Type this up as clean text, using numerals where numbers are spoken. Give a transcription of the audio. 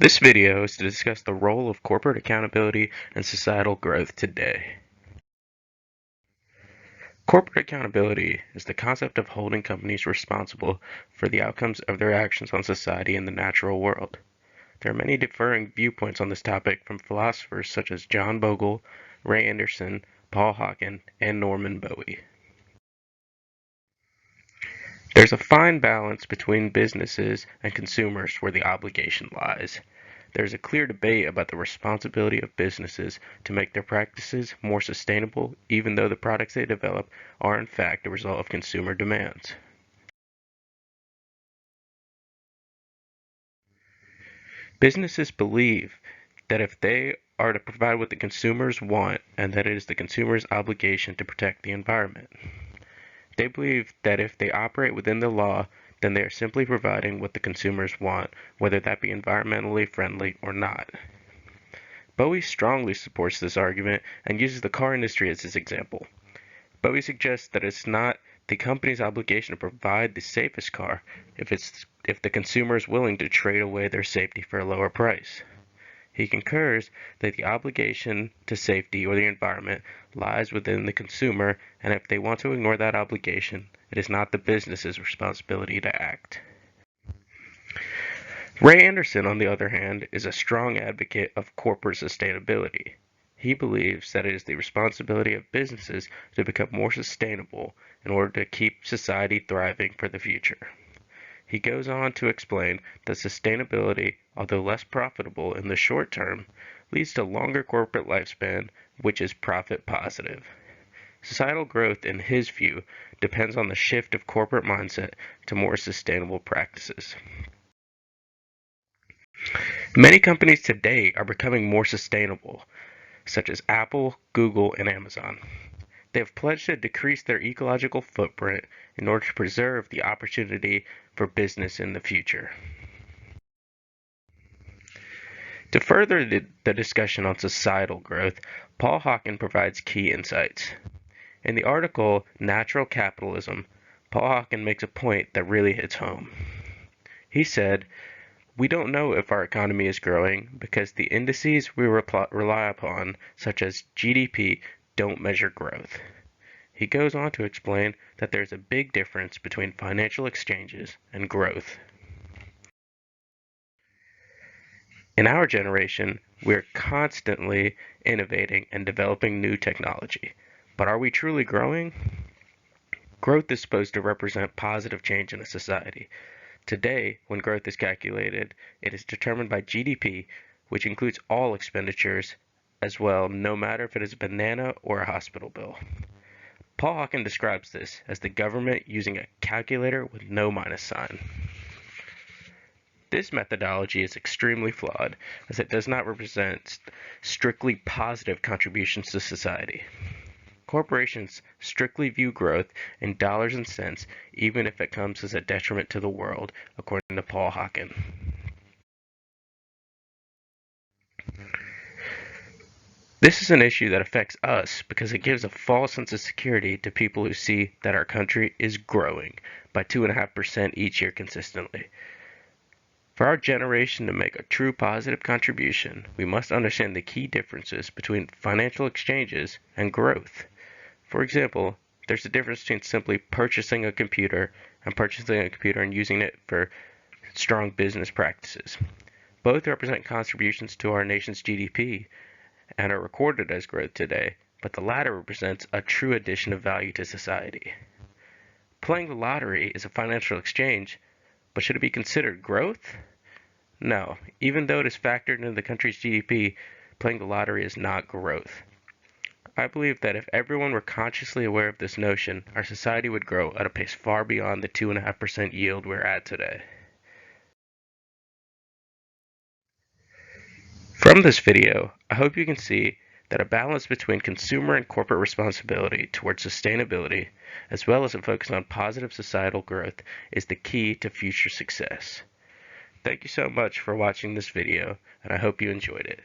This video is to discuss the role of corporate accountability and societal growth today. Corporate accountability is the concept of holding companies responsible for the outcomes of their actions on society and the natural world. There are many differing viewpoints on this topic from philosophers such as John Bogle, Ray Anderson, Paul Hawken, and Norman Bowie. There's a fine balance between businesses and consumers where the obligation lies. There is a clear debate about the responsibility of businesses to make their practices more sustainable, even though the products they develop are in fact a result of consumer demands. Businesses believe that if they are to provide what the consumers want, and that it is the consumer's obligation to protect the environment. They believe that if they operate within the law, then they are simply providing what the consumers want, whether that be environmentally friendly or not. Bowie strongly supports this argument and uses the car industry as his example. Bowie suggests that it's not the company's obligation to provide the safest car if the consumer is willing to trade away their safety for a lower price. He concurs that the obligation to safety or the environment lies within the consumer, and if they want to ignore that obligation, it is not the business's responsibility to act. Ray Anderson, on the other hand, is a strong advocate of corporate sustainability. He believes that it is the responsibility of businesses to become more sustainable in order to keep society thriving for the future. He goes on to explain that sustainability, although less profitable in the short term, leads to longer corporate lifespan, which is profit positive. Societal growth, in his view, depends on the shift of corporate mindset to more sustainable practices. Many companies today are becoming more sustainable, such as Apple, Google, and Amazon. They have pledged to decrease their ecological footprint in order to preserve the opportunity for business in the future. To further the discussion on societal growth, Paul Hawken provides key insights. In the article Natural Capitalism, Paul Hawken makes a point that really hits home. He said, "We don't know if our economy is growing because the indices we rely upon, such as GDP, don't measure growth." He goes on to explain that there's a big difference between financial exchanges and growth. In our generation, we're constantly innovating and developing new technology. But are we truly growing? Growth is supposed to represent positive change in a society. Today, when growth is calculated, it is determined by GDP, which includes all expenditures as well, no matter if it is a banana or a hospital bill. Paul Hawken describes this as the government using a calculator with no minus sign. This methodology is extremely flawed, as it does not represent strictly positive contributions to society. Corporations strictly view growth in dollars and cents, even if it comes as a detriment to the world, according to Paul Hawken. This is an issue that affects us because it gives a false sense of security to people who see that our country is growing by 2.5% each year consistently. For our generation to make a true positive contribution, we must understand the key differences between financial exchanges and growth. For example, there's a difference between simply purchasing a computer and using it for strong business practices. Both represent contributions to our nation's GDP and are recorded as growth today, but the latter represents a true addition of value to society. Playing the lottery is a financial exchange, but should it be considered growth? No, even though it is factored into the country's GDP, playing the lottery is not growth. I believe that if everyone were consciously aware of this notion, our society would grow at a pace far beyond the 2.5% yield we're at today. From this video, I hope you can see that a balance between consumer and corporate responsibility towards sustainability, as well as a focus on positive societal growth, is the key to future success. Thank you so much for watching this video, and I hope you enjoyed it.